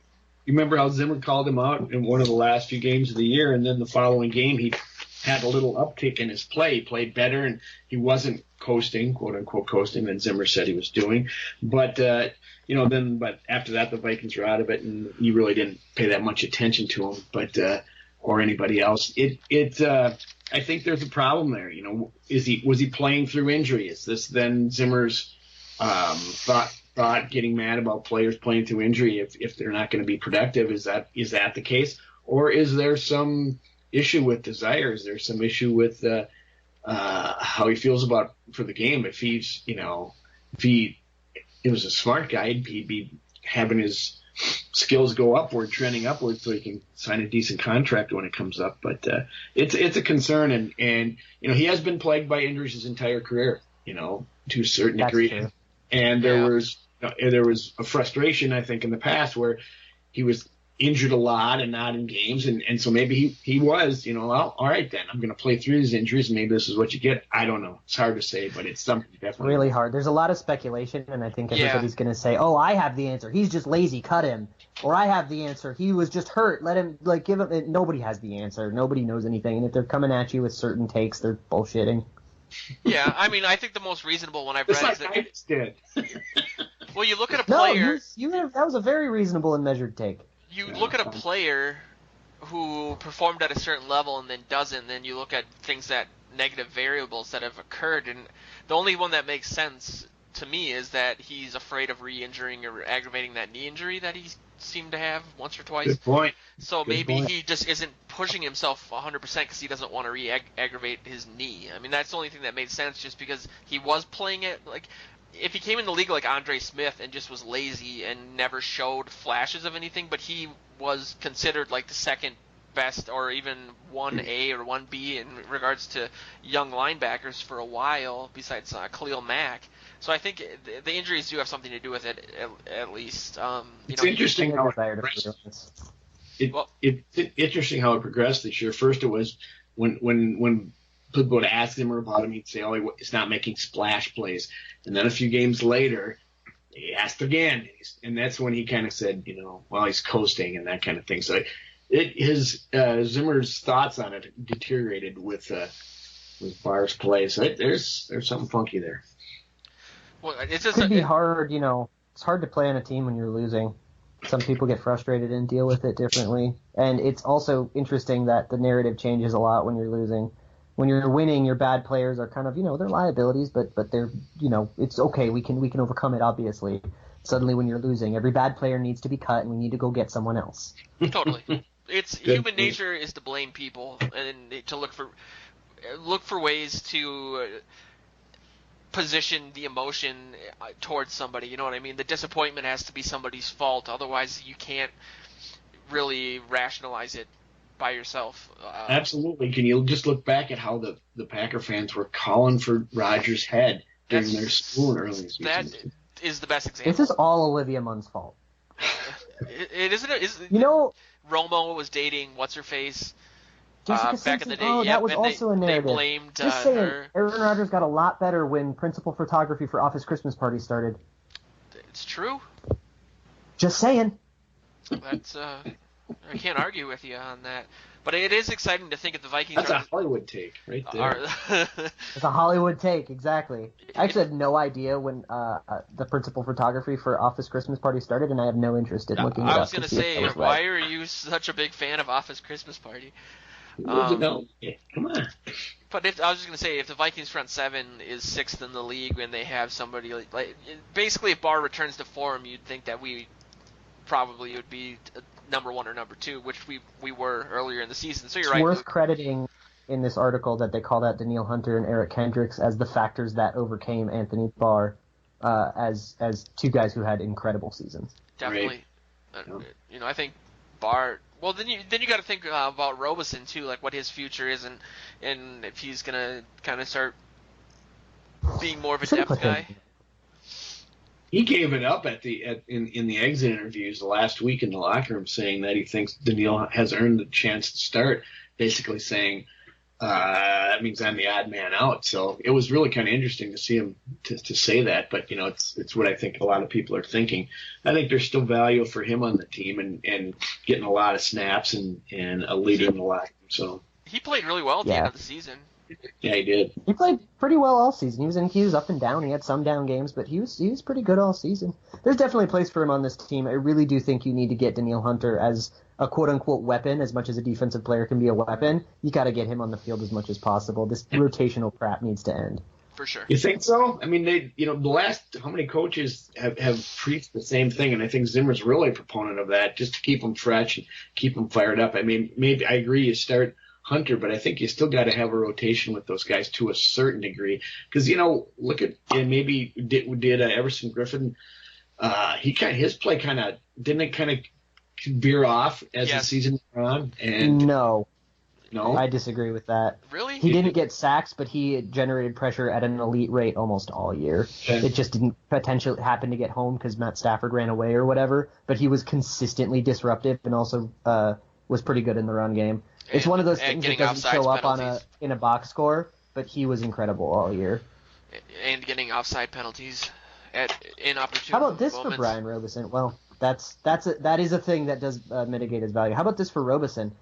remember how Zimmer called him out in one of the last few games of the year, and then the following game he had a little uptick in his play. He played better, and he wasn't coasting, quote unquote coasting, than Zimmer said he was doing. But but after that the Vikings were out of it, and you really didn't pay that much attention to him, or anybody else. I think there's a problem there. Was he playing through injury? Is this then Zimmer's thought getting mad about players playing through injury if they're not going to be productive? Is that the case, or is there some issue with desire? Is there some issue with how he feels for the game? If he was a smart guy, he'd be having his skills go upward, trending upward, so he can sign a decent contract when it comes up. But it's a concern, and he has been plagued by injuries his entire career, to a certain degree. True. And there was a frustration, I think, in the past where he was injured a lot and not in games, and so maybe he was, well, all right then, I'm going to play through these injuries, and maybe this is what you get. I don't know. It's hard to say, but it's something definitely. Really hard. There's a lot of speculation, and I think everybody's going to say, oh, I have the answer. He's just lazy. Cut him. Or I have the answer. He was just hurt. Let him, give him. Nobody has the answer. Nobody knows anything, and if they're coming at you with certain takes, they're bullshitting. Yeah, I think the most reasonable one I've read is that. I just did. Well, you look at a player. No, that was a very reasonable and measured take. You look at a player who performed at a certain level and then doesn't, then you look at things negative variables that have occurred, and the only one that makes sense to me is that he's afraid of re-injuring or aggravating that knee injury that he seemed to have once or twice. Good point. So maybe he just isn't pushing himself 100% because he doesn't want to re-aggravate his knee. I mean, that's the only thing that made sense, just because he was playing it like. If he came in the league like Andre Smith and just was lazy and never showed flashes of anything, but he was considered like the second best or even 1A or 1B in regards to young linebackers for a while, besides Khalil Mack. So I think the injuries do have something to do with it, at least. It's interesting how it progressed. It's interesting how it progressed this year. First, it was when people would ask Zimmer about him, he'd say, "Oh, he's not making splash plays." And then a few games later, he asked again, and that's when he kind of said, well, he's coasting and that kind of thing. So Zimmer's thoughts on it deteriorated with Barr's play. So there's something funky there. Well, it's just could be hard. It's hard to play on a team when you're losing. Some people get frustrated and deal with it differently. And it's also interesting that the narrative changes a lot when you're losing. When you're winning, your bad players are kind of, they're liabilities, but they're, it's okay. We can overcome it, obviously. Suddenly when you're losing, every bad player needs to be cut and we need to go get someone else. Totally. It's human nature is to blame people and to look for ways to position the emotion towards somebody. You know what I mean? The disappointment has to be somebody's fault. Otherwise, you can't really rationalize it by yourself. Absolutely. Can you just look back at how the Packer fans were calling for Rodgers' head during their school early season? That is the best example. This is all Olivia Munn's fault. It isn't. Romo was dating what's-her-face back in the day. Oh, that was also a narrative. They blamed Just saying, her. Aaron Rodgers got a lot better when principal photography for Office Christmas Party started. It's true. Just saying. That's I can't argue with you on that. But it is exciting to think of the Vikings. That's a Hollywood take right there. It's a Hollywood take, exactly. I actually had no idea when the principal photography for Office Christmas Party started, and I have no interest in looking it up. I was going to say, why are you such a big fan of Office Christmas Party? No, come on. But I was just going to say, if the Vikings front seven is sixth in the league when they have somebody like basically if Barr returns to form, you'd think that we probably would be number one or number two, which we were earlier in the season. So you're right. It's worth crediting in this article that they call out Danielle Hunter and Eric Kendricks as the factors that overcame Anthony Barr as two guys who had incredible seasons. Definitely. Right. I think Barr. Well, then you got to think about Robeson too, like what his future is, and if he's gonna kind of start being more of a depth guy. He gave it up in the exit interviews last week in the locker room, saying that he thinks Danielle has earned the chance to start. Basically saying that means I'm the odd man out. So it was really kind of interesting to see him to say that. But it's what I think a lot of people are thinking. I think there's still value for him on the team and getting a lot of snaps and a leader in the locker room. So he played really well at the end of the season. Yeah, he did. He played pretty well all season. He was up and down. He had some down games, but he was pretty good all season. There's definitely a place for him on this team. I really do think you need to get Danielle Hunter as a quote-unquote weapon. As much as a defensive player can be a weapon, you got to get him on the field as much as possible. This rotational crap needs to end. For sure. You think so? I mean, the last how many coaches have preached the same thing, and I think Zimmer's really a proponent of that, just to keep them fresh and keep them fired up. I mean, maybe I agree you start Hunter, but I think you still got to have a rotation with those guys to a certain degree. Because look at maybe did Everson Griffin. His play didn't veer off as the season went on. And no, I disagree with that. Really, he didn't get sacks, but he generated pressure at an elite rate almost all year. Okay. It just didn't potentially happen to get home because Matt Stafford ran away or whatever. But he was consistently disruptive and also was pretty good in the run game. It's one of those things that doesn't show up in a box score, but he was incredible all year. And getting offside penalties at inopportune. How about this moments. for Brian Robeson? Well, that is a thing that does mitigate his value. How about this for Robeson?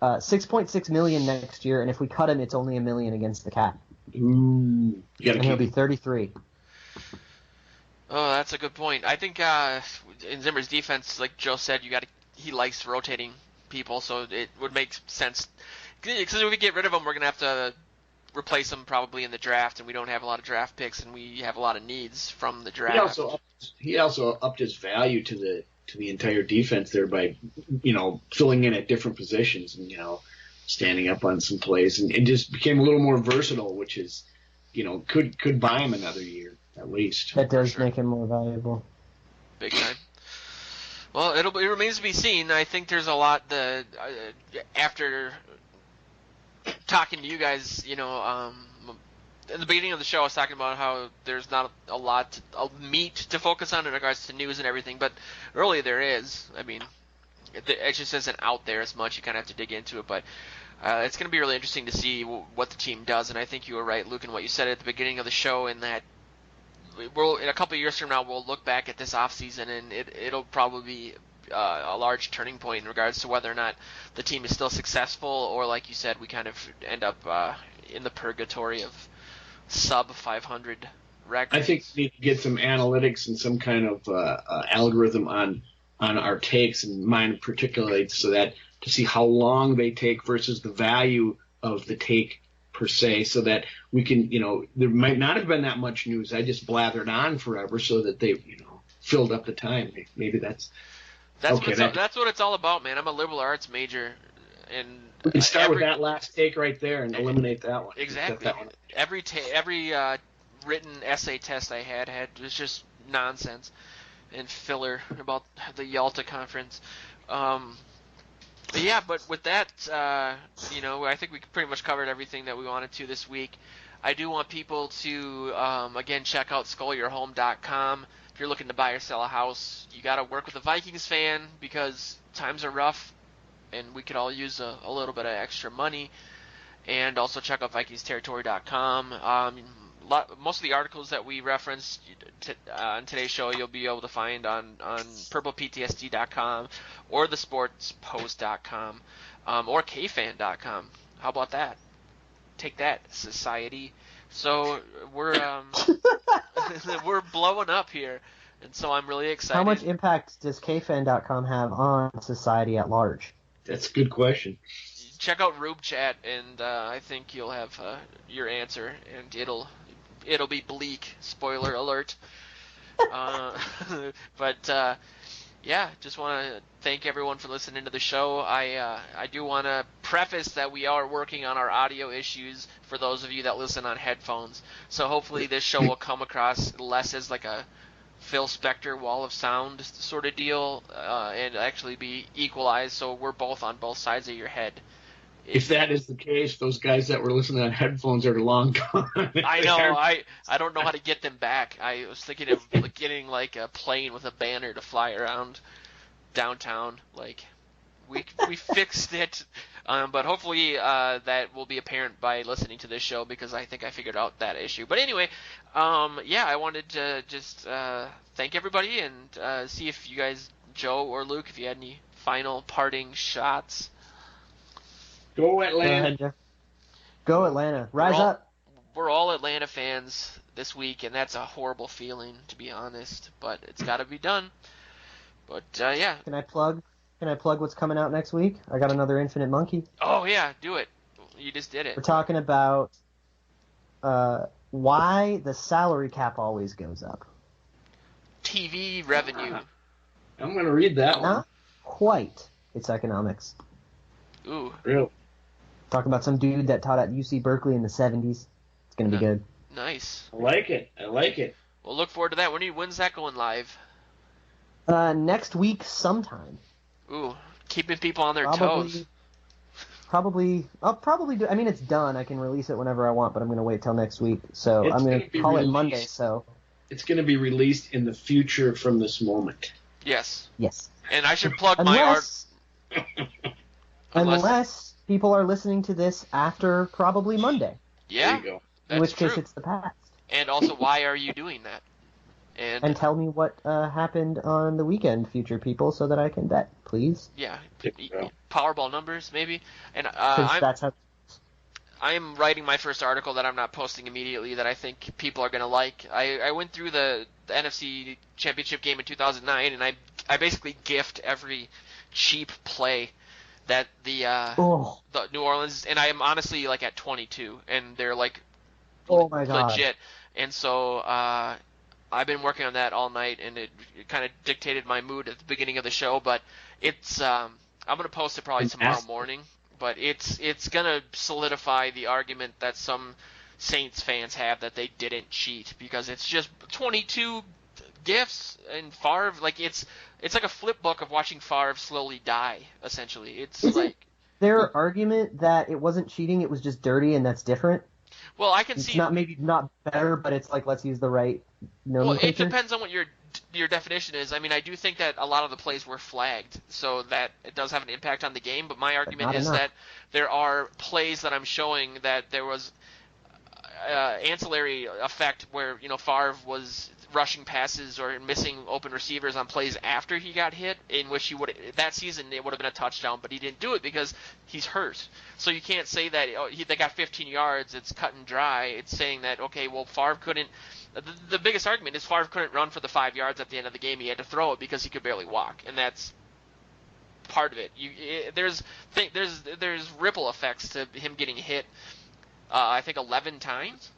$6.6 million next year, and if we cut him, it's only $1 million against the cap. And he'll be 33. Oh, that's a good point. I think in Zimmer's defense, like Joe said, he likes rotating people, so it would make sense. Because if we get rid of them, we're gonna have to replace them probably in the draft, and we don't have a lot of draft picks, and we have a lot of needs from the draft. He also upped his value to the entire defense there by filling in at different positions and standing up on some plays and just became a little more versatile, which is could buy him another year at least. That does make him more valuable. Big time. Well, it remains to be seen. I think there's a lot after talking to you guys, in the beginning of the show I was talking about how there's not a lot of meat to focus on in regards to news and everything, but really there is. I mean, it just isn't out there as much. You kind of have to dig into it, but It's going to be really interesting to see what the team does, and I think you were right, Luke, in what you said at the beginning of the show, in that in a couple of years from now, we'll look back at this offseason, and it'll probably be a large turning point in regards to whether or not the team is still successful, or like you said, we kind of end up in the purgatory of sub 500 records. I think we need to get some analytics and some kind of algorithm on our takes, and mine particularly, so that to see how long they take versus the value of the take per se, so that we can, there might not have been that much news. I just blathered on forever so that they, filled up the time. Maybe that's okay. That's what it's all about, man. I'm a liberal arts major, and we can start with that last take right there and eliminate that one. Exactly. That one. Every written essay test I had was just nonsense and filler about the Yalta conference. But with that, I think we pretty much covered everything that we wanted to this week. I do want people to, again, check out SkullYourHome.com. If you're looking to buy or sell a house, you got to work with a Vikings fan because times are rough, and we could all use a little bit of extra money. And also check out VikingsTerritory.com. Most of the articles that we referenced on today's show you'll be able to find on purplePTSD.com or thesportspost.com or kfan.com. How about that? Take that, society. So we're we're blowing up here, and so I'm really excited. How much impact does kfan.com have on society at large? That's a good question. Check out Rube Chat, and I think you'll have your answer, and it'll be bleak. Spoiler alert. But just want to thank everyone for listening to the show. I do want to preface that we are working on our audio issues for those of you that listen on headphones. So hopefully this show will come across less as like a Phil Spector wall of sound sort of deal, and actually be equalized, so we're both on both sides of your head. If that is the case, those guys that were listening on headphones are long gone. I know. I don't know how to get them back. I was thinking of getting like a plane with a banner to fly around downtown. Like we fixed it, but hopefully that will be apparent by listening to this show, because I think I figured out that issue. But anyway, I wanted to just thank everybody and see if you guys, Joe or Luke, if you had any final parting shots. Go Atlanta. Go Atlanta. Rise up. We're all Atlanta fans this week, and that's a horrible feeling, to be honest, but it's got to be done. But, yeah. Can I plug what's coming out next week? I got another Infinite Monkey. Oh, yeah, do it. You just did it. We're talking about why the salary cap always goes up. TV revenue. I'm going to read that one. Not quite. It's economics. Ooh. Real. Talking about some dude that taught at UC Berkeley in the 70s. It's going to be good. Nice. I like it. Well, look forward to that. When's that going live? Next week sometime. Ooh, keeping people on their toes. I'll probably do. I mean, it's done. I can release it whenever I want, but I'm going to wait till next week. So I'm going to call it Monday. So it's going to be released in the future from this moment. Yes. And I should plug my art. Unless people are listening to this after probably Monday. Yeah. There you go. In which true. case it's the past. And also, why are you doing that? And tell me what happened on the weekend, future people, so that I can bet, please. Yeah. Powerball numbers, maybe. And I'm writing my first article that I'm not posting immediately that I think people are going to like. I went through the NFC Championship game in 2009, and I basically gift every cheap play that the New Orleans, and I am honestly like at 22, and they're like my God. legit. And so I've been working on that all night, and it kind of dictated my mood at the beginning of the show. But it's I'm gonna post it probably tomorrow morning. But it's gonna solidify the argument that some Saints fans have that they didn't cheat, because it's just 22 gifts and Favre, like it's like a flip book of watching Favre slowly die. Essentially, it's like their argument that it wasn't cheating, it was just dirty, and that's different. Well, I can It's see. not better, but it's like, let's use the right Well, it nomenclature. depends on what your definition is. I mean, I do think that a lot of the plays were flagged, so that it does have an impact on the game. But my argument not is enough. that there are plays that I'm showing that there was ancillary effect where Favre was rushing passes or missing open receivers on plays after he got hit, in which that season it would have been a touchdown, but he didn't do it because he's hurt. So you can't say that they got 15 yards, it's cut and dry. It's saying that, okay, well, Favre couldn't. The biggest argument is Favre couldn't run for the 5 yards at the end of the game. He had to throw it because he could barely walk, and that's part of it. There's ripple effects to him getting hit. I think 11 times,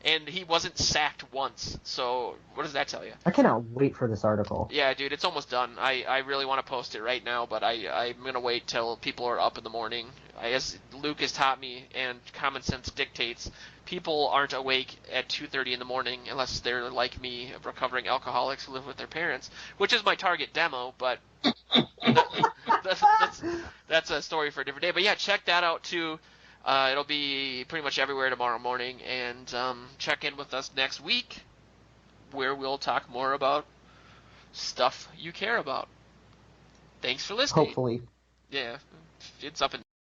and he wasn't sacked once. So what does that tell you? I cannot wait for this article. Yeah, dude, it's almost done. I really want to post it right now, but I'm going to wait till people are up in the morning. As Luke has taught me, and common sense dictates, people aren't awake at 2:30 in the morning unless they're like me, recovering alcoholics who live with their parents, which is my target demo, but that's a story for a different day. But yeah, check that out too. It'll be pretty much everywhere tomorrow morning, and check in with us next week, where we'll talk more about stuff you care about. Thanks for listening. Hopefully. Yeah, it's up in